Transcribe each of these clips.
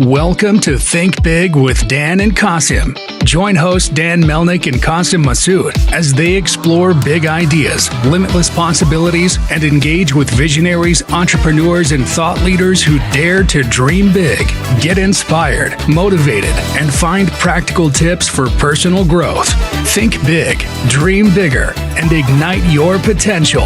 Welcome to Think Big with Dan and Qasim. Join hosts Dan Melnick and Qasim Masood as they explore big ideas, limitless possibilities, and engage with visionaries, entrepreneurs, and thought leaders who dare to dream big, get inspired, motivated, and find practical tips for personal growth. Think big, dream bigger, and ignite your potential.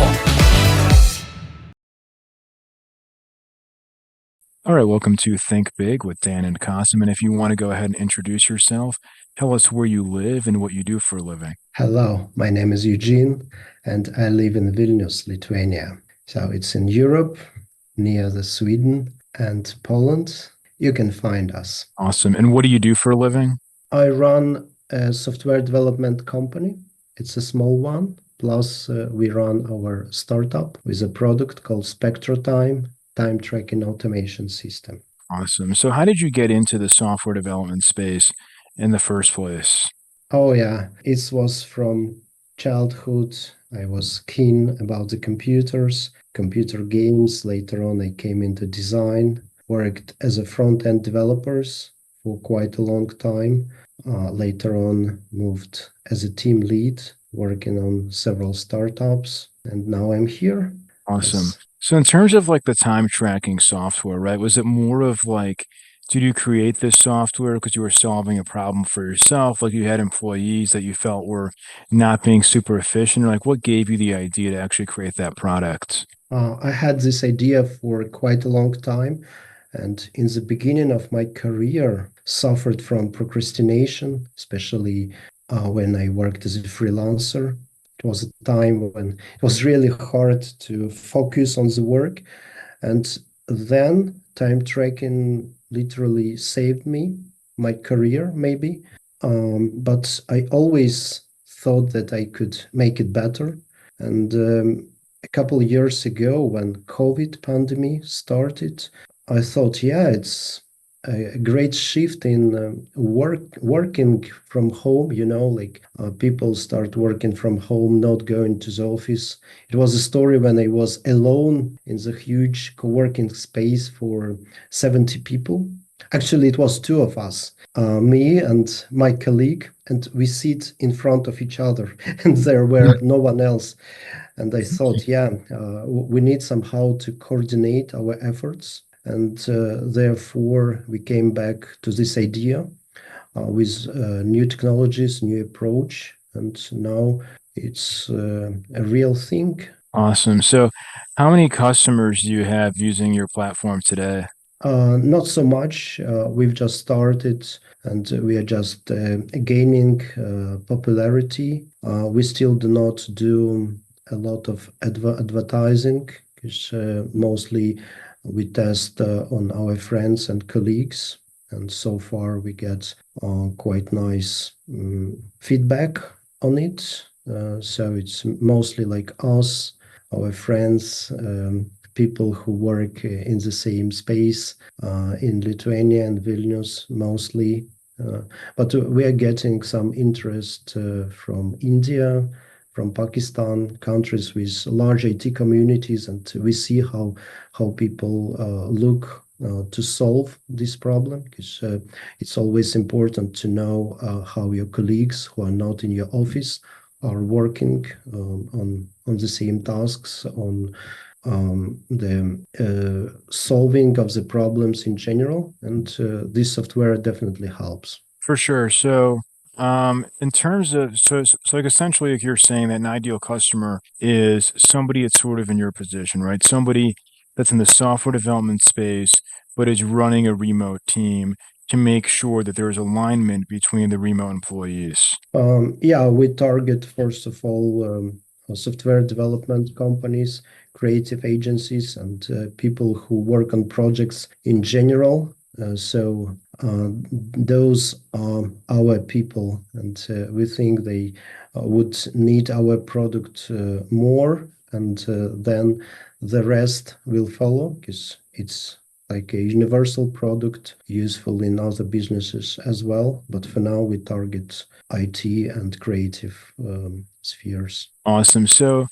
All right, welcome to Think Big with Dan and Qasim. And if you want to go ahead and introduce yourself, tell us where you live and what you do for a living. Hello, my name is Eugene, and I live in Vilnius, Lithuania. So it's in Europe, near the Sweden and Poland. You can find us. Awesome. And what do you do for a living? I run a software development company. It's a small one. Plus, we run our startup with a product called SpectroTime, time tracking automation system. Awesome. So how did you get into the software development space in the first place? Oh yeah, it was from childhood. I was keen about the computers, computer games. Later on, I came into design, worked as a front-end developers for quite a long time. Later on, moved as a team lead, working on several startups, and now I'm here. Awesome. Yes. So in terms of like the time tracking software, right? Was it more of like, did you create this software because you were solving a problem for yourself? Like you had employees that you felt were not being super efficient? Or like what gave you the idea to actually create that product? I had this idea for quite a long time, and in the beginning of my career, suffered from procrastination, especially when I worked as a freelancer. It was a time when it was really hard to focus on the work, and then time tracking literally saved me, my career maybe. But I always thought that I could make it better. And a couple of years ago, when COVID pandemic started, I thought, yeah, it's a great shift in working from home. Like people start working from home, not going to the office. It was a story when I was alone in the huge co-working space for 70 people. Actually, it was two of us, me and my colleague, and we sit in front of each other, and there were no one else. And I thought, yeah, we need somehow to coordinate our efforts. And therefore, we came back to this idea with new technologies, new approach. And now it's a real thing. Awesome. So how many customers do you have using your platform today? Not so much. We've just started and we are just gaining popularity. We still do not do a lot of advertising because mostly we test on our friends and colleagues. And so far we get quite nice feedback on it. So it's mostly like us, our friends, people who work in the same space in Lithuania and Vilnius mostly. But we are getting some interest from India, from Pakistan, countries with large IT communities, and we see how people look to solve this problem, because it's always important to know how your colleagues who are not in your office are working on the same tasks, on the solving of the problems in general, and this software definitely helps. For sure. So, in terms of like essentially, like you're saying that an ideal customer is somebody that's sort of in your position, right? Somebody that's in the software development space, but is running a remote team to make sure that there's alignment between the remote employees. Yeah, we target first of all software development companies, creative agencies, and people who work on projects in general. So those are our people, and we think they would need our product more, and then the rest will follow because it's like a universal product useful in other businesses as well. But for now, we target IT and creative spheres. Awesome. So,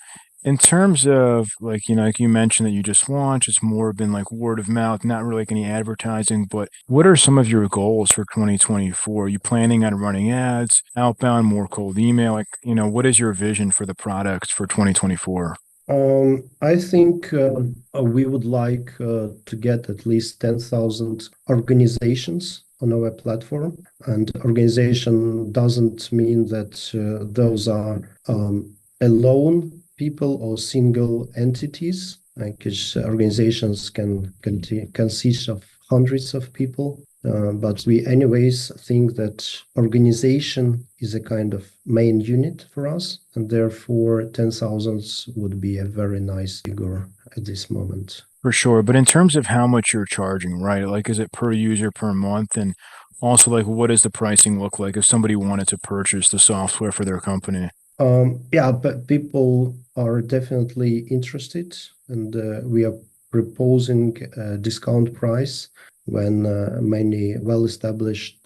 in terms of like, like you mentioned that you just launched, it's more been like word of mouth, not really like any advertising, but what are some of your goals for 2024? Are you planning on running ads, outbound, more cold email? Like, what is your vision for the product for 2024? I think we would like to get at least 10,000 organizations on our platform. And organization doesn't mean that those are alone people or single entities, because organizations can consist of hundreds of people. But we anyways think that organization is a kind of main unit for us, and therefore 10,000 would be a very nice figure at this moment. For sure. But in terms of how much you're charging, right? Like, is it per user per month? And also, like, what does the pricing look like if somebody wanted to purchase the software for their company? Yeah, but people are definitely interested, and we are proposing a discount price when many well-established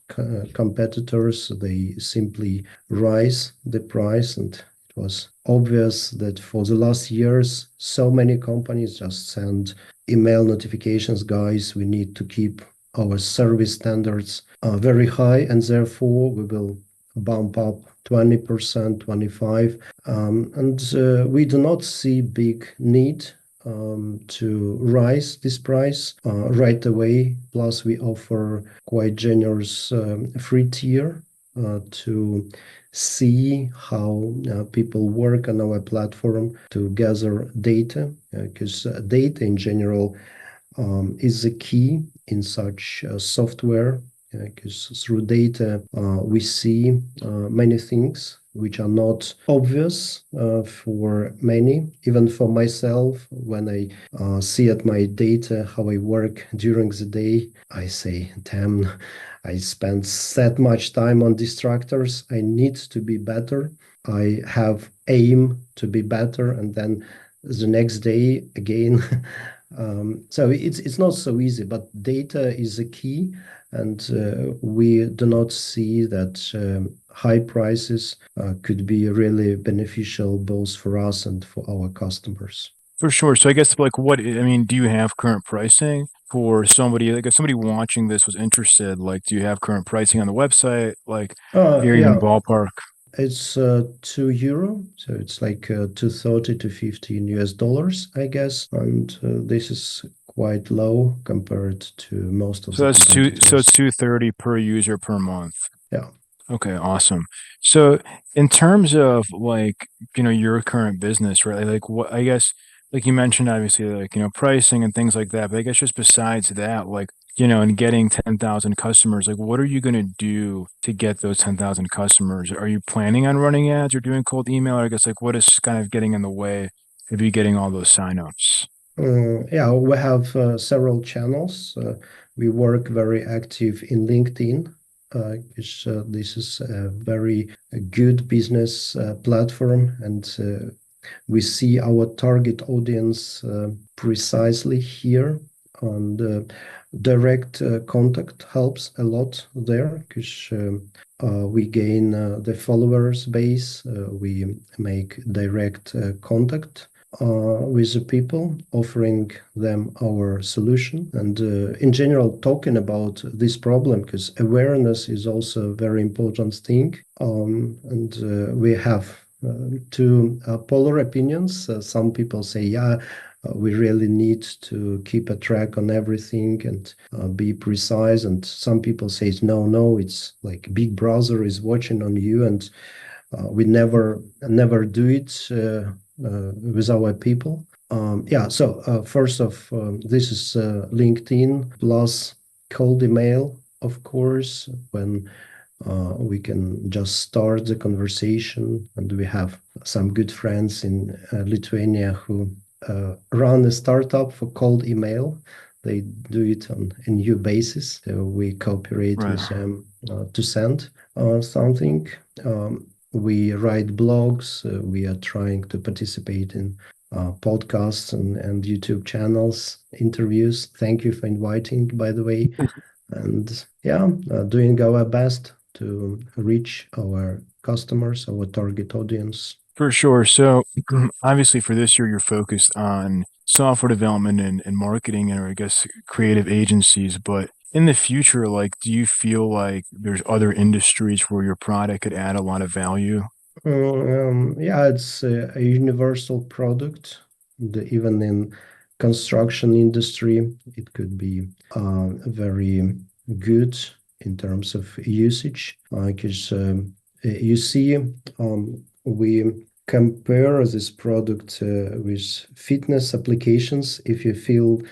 competitors, they simply rise the price. And it was obvious that for the last years, so many companies just send email notifications, guys, we need to keep our service standards very high, and therefore we will bump up 20%, 25, and we do not see big need to rise this price right away. Plus, we offer quite generous free tier to see how people work on our platform to gather data, because data in general is the key in such software, because through data we see many things which are not obvious for many, even for myself. When I see at my data how I work during the day, I say, damn, I spend that much time on distractors. I need to be better. I have aim to be better, and then the next day again. So it's not so easy, but data is the key, and we do not see that high prices could be really beneficial both for us and for our customers. For sure. So I guess like I mean, do you have current pricing for somebody, like if somebody watching this was interested, like do you have current pricing on the website? Like here even Yeah, ballpark. it's €2, so it's like 230 to 15 US dollars, I guess, and this is quite low compared to most of So the it's competitors. 230 per user per month. Yeah. Okay, awesome. So in terms of like, your current business, right? Like what I guess like you mentioned obviously like, pricing and things like that, but I guess just besides that, like, and getting 10,000 customers, like what are you going to do to get those 10,000 customers? Are you planning on running ads or doing cold email? Or I guess like what is kind of getting in the way of you getting all those signups? Yeah, we have several channels. We work very active in LinkedIn, because this is a very good business platform, and we see our target audience precisely here. And direct contact helps a lot there, because we gain the followers base. We make direct contact with the people, offering them our solution, and in general talking about this problem, because awareness is also a very important thing. And we have two polar opinions. Some people say, yeah, we really need to keep a track on everything and be precise. And some people say, no, no, it's like Big Brother is watching on you, and we never do it with our people. Yeah, so first of this is LinkedIn plus cold email, of course, when we can just start the conversation. And we have some good friends in Lithuania who run a startup for cold email. They do it on a new basis. So we cooperate Right. with them to send something. We write blogs. We are trying to participate in podcasts and YouTube channels, interviews. Thank you for inviting, by the way. And yeah, doing our best to reach our customers, our target audience. For sure. So obviously for this year, you're focused on software development and marketing, or I guess creative agencies. But in the future, like, do you feel like there's other industries where your product could add a lot of value? Yeah, it's a universal product. Even in construction industry, it could be very good in terms of usage. Because you see, we compare this product with fitness applications. If you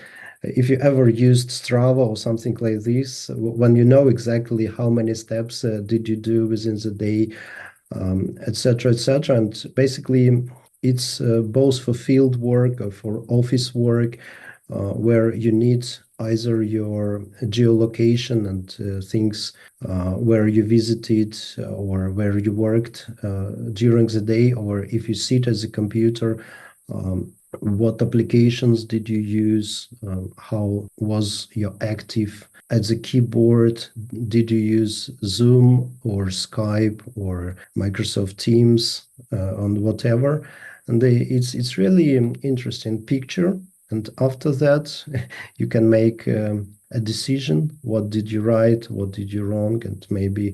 ever used Strava or something like this, when you know exactly how many steps did you do within the day, etc., etc. And basically, it's both for field work or for office work, where you need either your geolocation and things where you visited or where you worked during the day, or if you sit at the computer, what applications did you use, how was your active at the keyboard, did you use Zoom or Skype or Microsoft Teams on whatever? And it's really an interesting picture. And after that, you can make a decision. What did you write? What did you wrong? And maybe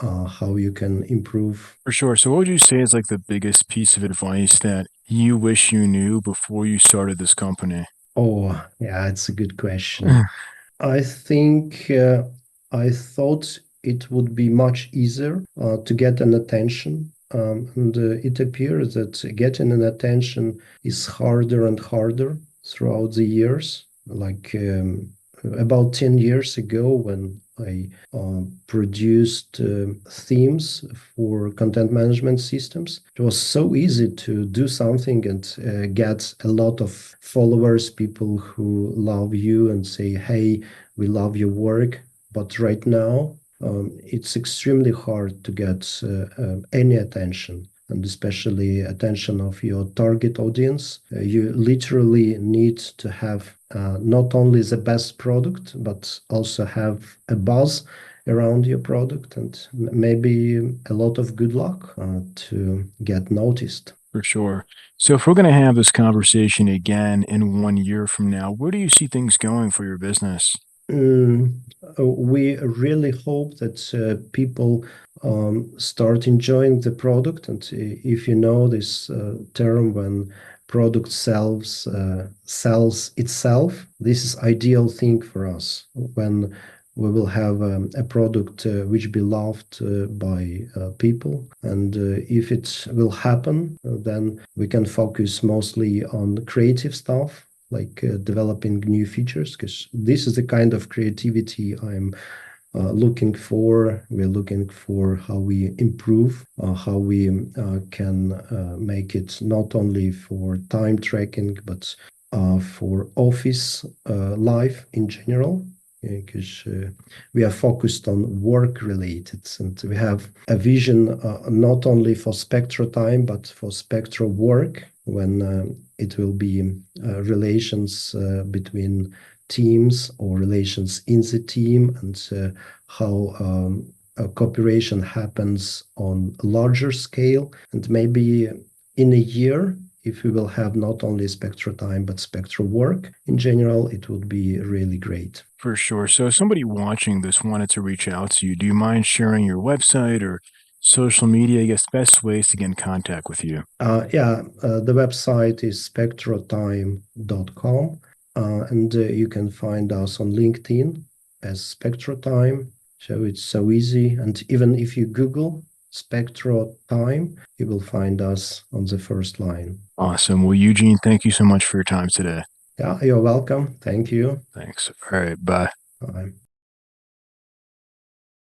how you can improve. For sure. So what would you say is like the biggest piece of advice that you wish you knew before you started this company? Oh, yeah, it's a good question. I think I thought it would be much easier to get an attention. And it appears that getting an attention is harder and harder throughout the years. Like about 10 years ago, when I produced themes for content management systems, it was so easy to do something and get a lot of followers, people who love you and say, hey, we love your work. But right now, it's extremely hard to get any attention, and especially attention of your target audience. You literally need to have not only the best product, but also have a buzz around your product and maybe a lot of good luck to get noticed. For sure. So if we're going to have this conversation again in 1 year from now, where do you see things going for your business? Mm, we really hope that people start enjoying the product. And if you know this term, when product sells itself, this is ideal thing for us. When we will have a product which be loved by people, and if it will happen, then we can focus mostly on creative stuff, like developing new features, because this is the kind of creativity I'm looking for. We're looking for how we improve, how we can make it not only for time tracking, but for office life in general. Because we are focused on work related, and we have a vision not only for SpectroTime but for Spectro work, when it will be relations between teams or relations in the team, and how cooperation happens on a larger scale. And maybe in a year, if we will have not only SpectroTime but Spectro work in general, it would be really great. For sure. So if somebody watching this wanted to reach out to you, do you mind sharing your website or social media? I guess best ways to get in contact with you. The website is spectrotime.com, and you can find us on LinkedIn as SpectroTime. So it's so easy. And even if you Google SpectroTime, you will find us on the first line. Awesome. Well, Eugene, thank you so much for your time today. Yeah, you're welcome. Thank you. Thanks. All right. Bye. Bye.